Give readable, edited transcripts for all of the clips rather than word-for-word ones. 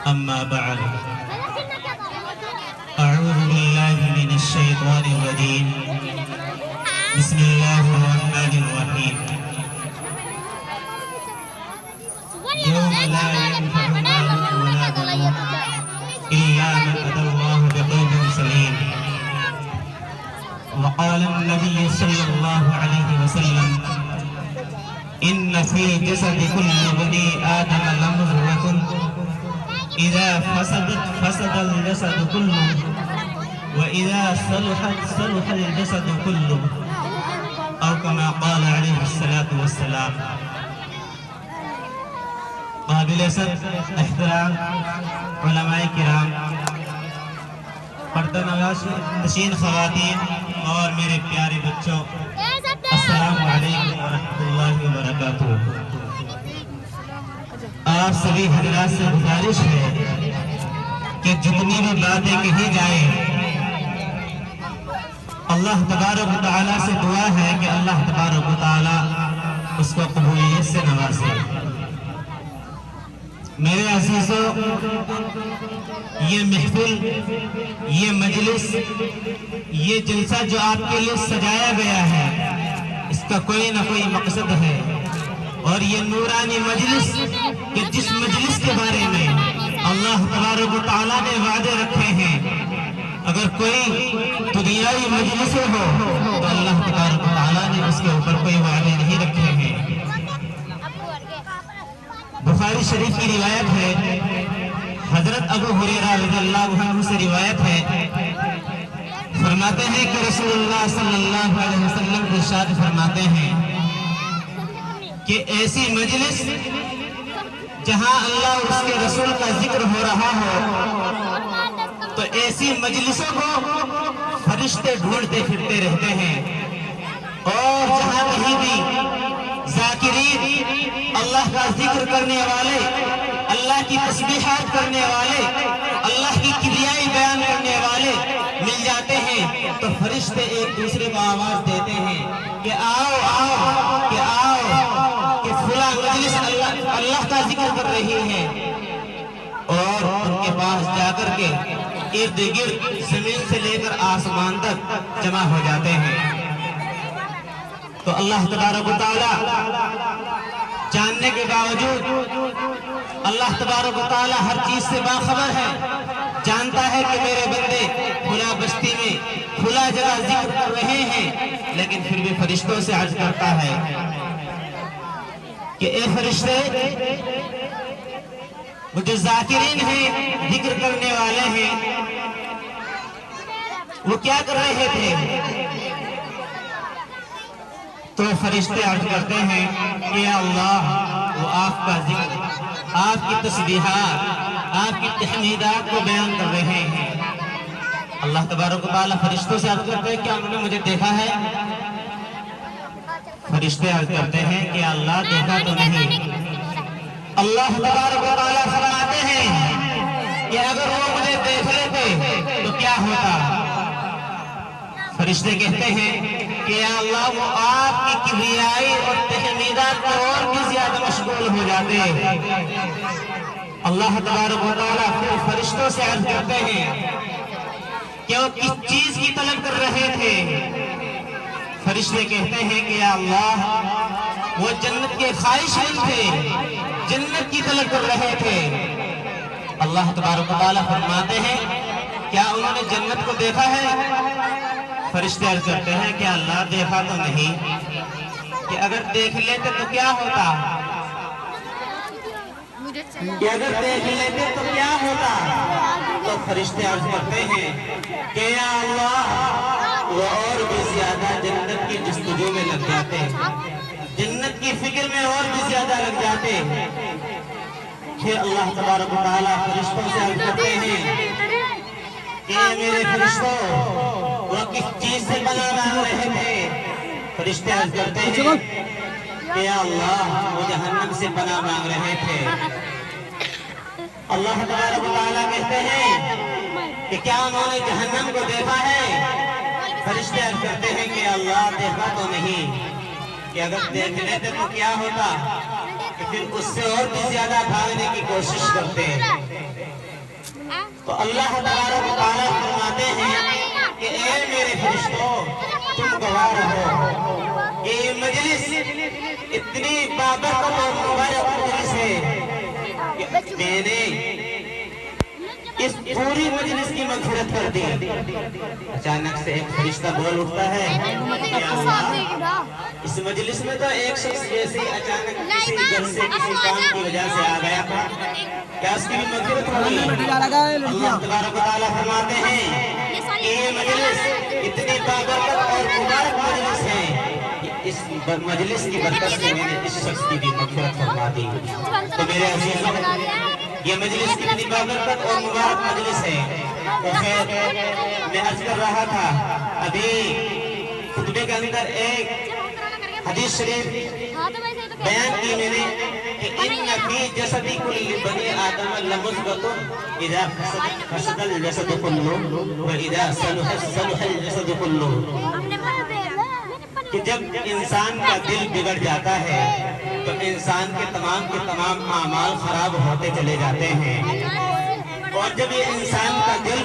أما بعد أعوذ بالله من الشيطان الرجيم بسم الله الرحمن الرحيم يوم لا ينفع مال ولا بنون إلا من أتى الله بقلب سليم وقال النبي صلى الله عليه وسلم إن في جسد كل بني آدم لمضغة إذا فسدت فسد الجسد كله وإذا صلحت صلح الجسد كله أو كما قال عليه الصلاة والسلام. قابل صد احترام علماء کرام، پردہ نشین خواتین اور میرے پیارے بچوں، السلام علیکم ورحمۃ اللہ وبرکاتہ۔ آپ سبھی حضرات سے گزارش ہے کہ جتنی بھی باتیں کہی جائیں، اللہ تبارک و تعالیٰ سے دعا ہے کہ اللہ تبارک و تعالیٰ اس کو قبولیت سے نوازے۔ میرے عزیزوں، یہ محفل، یہ مجلس، یہ جلسہ جو آپ کے لیے سجایا گیا ہے، اس کا کوئی نہ کوئی مقصد ہے، اور یہ نورانی مجلس کہ جس مجلس کے بارے میں اللہ تبارک و تعالیٰ نے وعدے رکھے ہیں، اگر کوئی دنیاوی مجلس ہو تو اللہ تبارک و تعالیٰ نے اس کے اوپر کوئی وعدے نہیں رکھے ہیں۔ بخاری شریف کی روایت ہے، حضرت ابو ہریرہ رضی اللہ عنہ سے روایت ہے، فرماتے ہیں کہ رسول اللہ صلی اللہ علیہ وسلم ارشاد فرماتے ہیں کہ ایسی مجلس جہاں اللہ اور اس کے رسول کا ذکر ہو رہا ہو تو ایسی مجلسوں کو فرشتے ڈھونڈتے پھرتے رہتے ہیں، اور جہاں کہیں بھی ذاکرین، اللہ کا ذکر کرنے والے، اللہ کی تسبیحات کرنے والے، اللہ کی کبریائی بیان کرنے والے مل جاتے ہیں تو فرشتے ایک دوسرے کو آواز دیتے ہیں کہ آؤ آؤ، کہ آؤ، کہ فلاں مجلس اللہ کا ذکر کر رہی ہے، اور ان کے پاس جا کر کے ارد گرد زمین سے لے کر آسمان تک جمع ہو جاتے ہیں۔ تو اللہ تبارک و تعالیٰ جاننے کے باوجود، اللہ تبارک و تعالیٰ ہر چیز سے باخبر ہے، جانتا ہے کہ میرے بندے کھلا بستی میں کھلا جگہ ذکر کر رہے ہیں، لیکن پھر بھی فرشتوں سے عرض کرتا ہے کہ اے فرشتے، وہ جو ذاکرین ہیں، ذکر کرنے والے ہیں، وہ کیا کر رہے تھے؟ تو فرشتے عرض کرتے ہیں کہ یا اللہ، وہ آپ کا ذکر، آپ کی تسبیحات، آپ کی تحمیدات کو بیان کر رہے ہیں۔ اللہ تبارک و تعالیٰ فرشتوں سے عرض کرتے ہیں کیا انہوں نے مجھے دیکھا ہے؟ فرشتے عرض کرتے ہیں کہ اللہ دیکھا تو نہیں۔ اللہ تبارک و تعالیٰ فرماتے ہیں کہ اگر وہ مجھے دیکھ لیتے تو کیا ہوتا؟ فرشتے کہتے ہیں کہ یا اللہ، وہ آپ کی کبریائی اور تحمیدات کو اور بھی زیادہ مشغول ہو جاتے ہیں۔ اللہ تبارک و تعالیٰ پھر فرشتوں سے عرض کرتے ہیں کہ وہ کس چیز کی طلب کر رہے تھے؟ فرشتے کہتے ہیں کہ یا اللہ، وہ جنت کے خواہشمند تھے، جنت کی طلب کر رہے تھے۔ اللہ تبارک و تعالیٰ فرماتے ہیں کیا انہوں نے جنت کو دیکھا ہے؟ فرشتے عرض کرتے ہیں کہ اللہ دیکھا تو نہیں، کہ اگر دیکھ لیتے تو کیا ہوتا؟ کہ اگر دیکھ لیتے تو کیا ہوتا؟ تو فرشتے عرض کرتے ہیں کہ یا اللہ، وہ اور بھی زیادہ جنت کی جستجو میں لگ جاتے، جنت کی فکر میں اور بھی زیادہ لگ جاتے۔ پھر اللہ تبارک و تعالیٰ فرشتوں سے عرض کرتے ہیں کہ میرے فرشتوں، وہ کس چیز سے پناہ مانگ رہے تھے؟ فرشتے عرض کرتے ہیں کہ یا اللہ، وہ جہنم سے پناہ مانگ رہے تھے۔ اللہ تبارک و تعالیٰ کہتے ہیں کہ کیا انہوں نے جہنم کو دیکھا ہے؟ فرشتے عرض کرتے ہیں کہ اللہ دیکھا تو نہیں، کہ اگر دیکھ لیتے تو کیا ہوتا؟ کہ پھر اس سے اور بھی زیادہ بھاگنے کی کوشش کرتے ہیں۔ تو اللہ تبارک و تعالیٰ فرماتے ہیں کہ اے میرے فرشتوں تم گواہ رہو کہ یہ مجلس اتنی بابرکت اور مبارک مجلس ہے کہ میں نے اس پوری مجلس کی مغفرت کر دی۔ اچانک سے ایک فرشتہ بول اٹھتا ہے کہ اللہ اس مجلس میں تو ایک شخص جیسے اچانک کسی گھر سے کسی کام کی وجہ سے آ گیا تھا، کیا اس کی بھی مغفرت ہوگی؟ اللہ تبارک و تعالیٰ فرماتے ہیں کہ یہ مجلس اتنی بابرکت اور مبارک مجلس ہے کہ اس مجلس کی برکت سے میں نے اس شخص کی بھی مغفرت فرما دی۔ تو میرے عزیزوں یہ مجلس کتنی بابرکت اور مبارک مجلس ہے۔ تو خیر میں عرض کر رہا تھا ابھی خطبے کے اندر ایک حدیث شریف بیان کی میں نے کہ ان فی جسد کل بنی آدم لمثبت اذا فسد الجسد كله واذا صلح الجسد كله، کہ جب انسان کا دل بگڑ جاتا ہے تو انسان کے تمام اعمال خراب ہوتے چلے جاتے ہیں، اور جب یہ انسان کا دل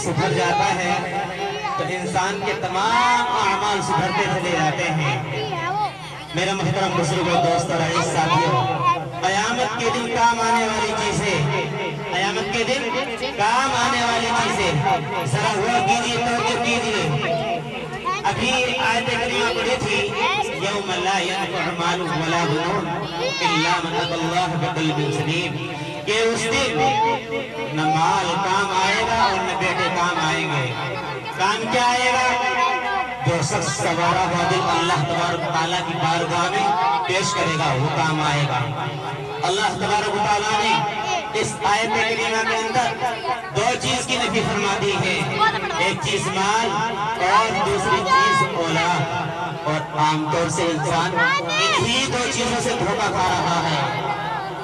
سدھر جاتا ہے تو انسان کے تمام اعمال سدھرتے چلے جاتے ہیں۔ میرا محترم بزرگوں دوست اور عزیز ساتھیوں، قیامت کے دن کام آنے والی چیزیں، قیامت کے دن کام آنے والی چیزیں ذرا غور کیجیے، توجہ کیجیے۔ ابھی آیت کریمہ پڑھی تھی یوم لا ينفع مال ولا بنون الا من اتى الله بقلب سلیم، کہ اس دن نہ مال کام آئے گا اور نہ بیٹے کام آئیں گے۔ کام کیا آئے گا؟ جو شخص سوارا ہوا دل اللہ تبارک و تعالیٰ کی بارگاہ میں پیش کرے گا وہ کام آئے گا۔ اللہ تبارک و تعالیٰ نے اس آیت کریمہ کے اندر دو چیز کی نفی فرما دی ہے، ایک چیز مال اور دوسری چیز اولاد، اور عام طور سے انسان انہی دو چیزوں سے دھوکہ کھا رہا ہے۔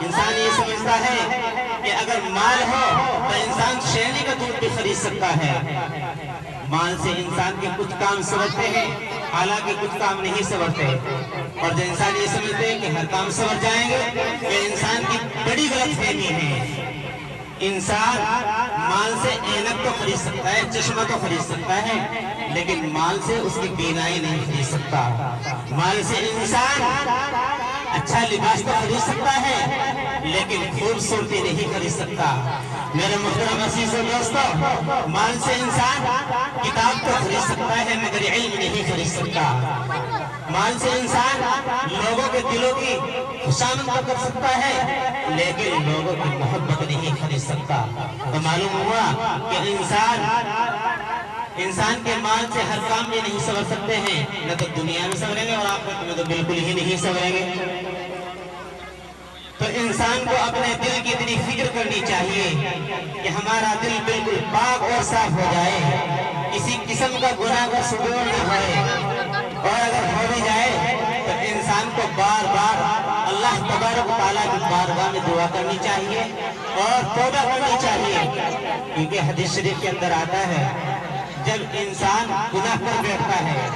انسان یہ سمجھتا ہے کہ اگر مال ہو تو انسان شیرنی کا دودھ بھی خرید سکتا ہے۔ مال سے انسان کے کچھ کام سمجھتے ہیں حالانکہ کچھ کام نہیں سمجھتے، اور جو انسان یہ سمجھتے ہیں کہ ہر کام سمجھ جائیں گے یہ انسان کی بڑی غلط فہمی ہے۔ انسان مال سے اینک تو خرید سکتا ہے، چشمہ تو خرید سکتا ہے، لیکن مال سے اس کی بینائی نہیں خرید سکتا۔ مال سے انسان اچھا لباس تو خرید سکتا ہے لیکن خوبصورتی نہیں خرید سکتا۔ میرے محترم عزیز و دوستو، مال سے انسان کتاب تو خرید سکتا ہے مگر علم نہیں خرید سکتا۔ مال سے انسان لوگوں کے دلوں کی خوشامد تو کر سکتا ہے لیکن لوگوں کی محبت نہیں خرید سکتا۔ تو معلوم ہوا کہ انسان کے مال سے ہر کام یہ نہیں سنور سکتے ہیں، نہ تو دنیا میں سنوریں گے اور آخرت میں تو بالکل ہی نہیں سنوریں گے۔ تو انسان کو اپنے دل کی اتنی فکر کرنی چاہیے کہ ہمارا دل بالکل پاک اور صاف ہو جائے، کسی قسم کا گناہ کا صدور نہ ہوئے، اور اگر ہو بھی جائے تو انسان کو بار بار اللہ تبارک و تعالیٰ کی بارگاہ میں دعا کرنی چاہیے اور توبہ کرنی چاہیے، کیونکہ حدیث شریف کے اندر آتا ہے جب انسان گناہ کر بیٹھتا ہے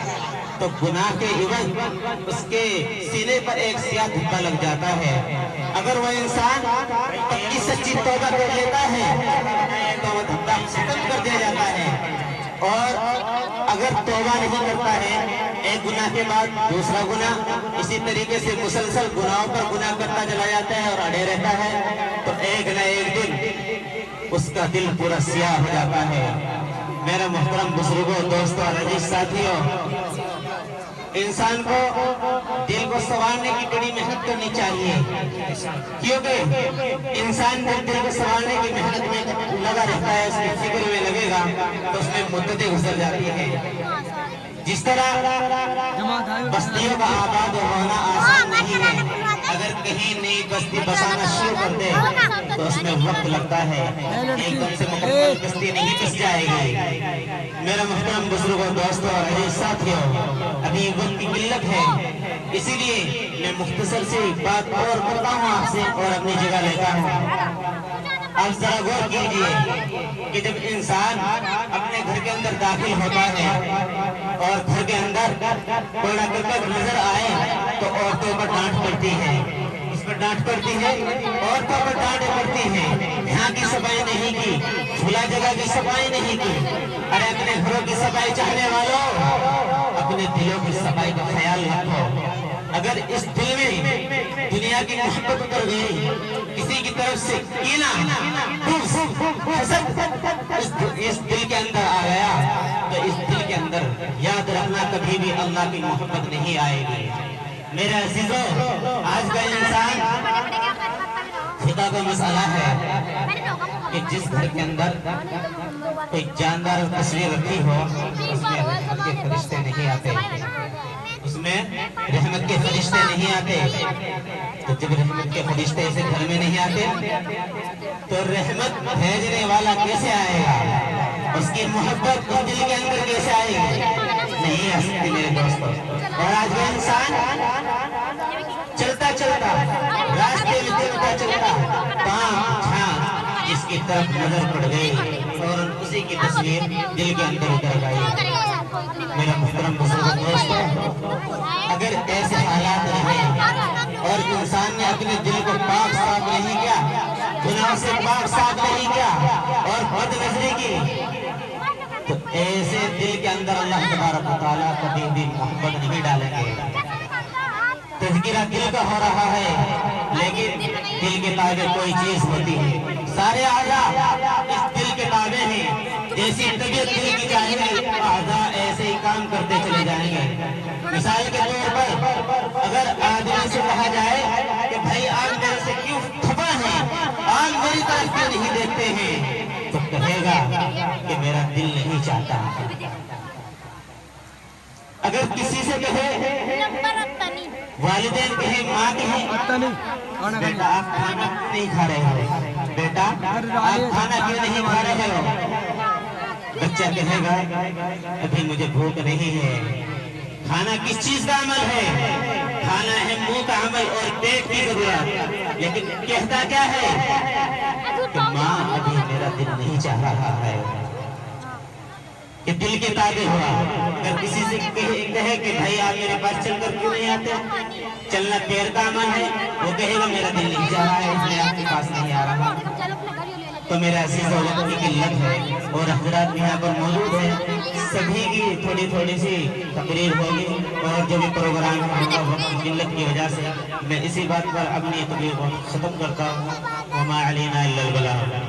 تو گناہ کے عوض اس کے سینے پر ایک سیاہ دھبا لگ جاتا ہے۔ اگر وہ انسان پکی سچی توبہ کر لیتا ہے تو وہ دھبا ختم کر دیا جاتا ہے، اور اگر توبہ نہیں کرتا ہے ایک گناہ کے بعد دوسرا گناہ، اسی طریقے سے مسلسل گناہوں پر گناہ کرتا چلا جاتا ہے اور اڑے رہتا ہے، تو ایک نہ ایک دن اس کا دل پورا سیاہ ہو جاتا ہے۔ میرے محترم بزرگوں، دوستوں اور عزیز ساتھیوں، انسان کو دل کو سنوارنے کی بڑی محنت کرنی چاہیے، کیونکہ انسان جب دل کو سنوارنے کی محنت میں لگا رہتا ہے، اس کی فکر میں لگے گا تو اس میں مدتیں گزر جاتی ہیں۔ جس طرح بستیوں کا آباد ہونا آسان نہیں ہے، اگر کہیں نئی بستی بسانا شروع کر دے تو اس میں وقت لگتا ہے، ایک دم سے مکمل بستی نہیں بس جائے گی۔ میرا محترم بزرگوں، دوستوں اور عزیز ساتھیوں، ابھی وقت کی قلت ہے، اسی لیے میں مختصر سے بات اور کرتا ہوں آپ سے اور اپنی جگہ لیتا ہوں۔ آپ ذرا غور کیجئے کہ جب انسان اپنے گھر کے اندر داخل ہوتا ہے اور گھر کے اندر کوڑا کرکٹ نظر آئے تو عورتوں پر ڈانٹ پڑتی ہے، اس ڈانٹ پڑتی ہے، عورتوں پر ڈانٹ پڑتی ہے، یہاں کی صفائی نہیں کی، کھلا جگہ کی صفائی نہیں کی۔ ارے اپنے گھروں کی صفائی چاہنے والوں، اپنے دلوں کی صفائی کا خیال رکھو۔ اگر اس دل میں دنیا کی محبت اتر گئی، کسی کی طرف سے کینہ، حسد اس دل کے اندر آ گیا، تو اس دل کے اندر یاد رکھنا کبھی بھی اللہ کی محبت نہیں آئے گی۔ میرے عزیزوں، آج کا انسان خدا کا مسئلہ ہے کہ جس گھر کے اندر کوئی جاندار تصویر رکھی ہو، اس میں رحمت کے فرشتے نہیں آتے، اس میں رحمت کے فرشتے نہیں آتے۔ تو جب رحمت کے فرشتے ایسے گھر میں نہیں آتے تو رحمت بھیجنے والا کیسے آئے گا؟ اس کی محبت اس دل کے اندر کیسے آئے گی؟ نہیں آ سکتی میرے دوستوں۔ اور آج کا انسان چلتا چلتا راستے میں چلتا جس کی طرف نظر پڑ گئی اور اسی کی تصویر دل کے اندر اتر گئی۔ میرا محترم بزرگ دوستو، اگر ایسے حالات رہے اور انسان نے اپنے دل کو پاک صاف نہیں کیا، گناہ سے پاک صاف نہیں کیا اور بد نظری کی، تو ایسے دل کے اندر اللہ تبارک و تعالیٰ کبھی بھی محبت نہیں ڈالیں گے۔ تذکرہ دل کا ہو رہا ہے، لیکن دل کے تابع کوئی چیز ہوتی ہے۔ سارے اعضاء اس دل کے تابع ہیں، جیسی طبیعت دل کی چاہیے اعضاء ایسے ہی کام کرتے چلے جائیں گے۔ مثال کے طور پر اگر آدمی سے کہا جائے کہ بھائی آپ میرے سے کیوں کھپا ہیں، آپ میری طرف کیوں نہیں دیکھتے ہیں، تو کہے گا کہ میرا دل نہیں چاہتا۔ اگر کسی سے کہے، والدین کہیں، ماں کہیں، بیٹا آپ کھانا نہیں کھا رہے ہو، بیٹا آپ کھانا کیوں نہیں کھا رہے ہو، بچہ کہے گا ابھی مجھے بھوک نہیں ہے۔ کھانا کس چیز کا عمل ہے؟ کھانا ہے منہ کا عمل اور پیٹ کی ضرورت، لیکن کہتا کیا ہے کہ ماں ابھی میرا دل نہیں چاہ رہا ہے۔ کہ دل کے تابع ہوا۔ اگر کسی سے کہے کہ بھائی آپ میرے پاس چل کر کیوں نہیں آتے، چلنا پیر کا عمل ہے، وہ کہے گا میرا دل نہیں چاہ رہا ہے اس لیے آپ کے پاس نہیں آ رہا۔ تو میرا عزیز وقت کی قلت ہے اور حضرات یہاں پر موجود ہیں، سبھی کی تھوڑی تھوڑی سی تقریر ہوگی اور جو بھی پروگرام ہوگا وقت کی قلت کی وجہ سے میں اسی بات پر اپنی تقریر کو ختم کرتا ہوں۔ وما علینا الا البلاغ۔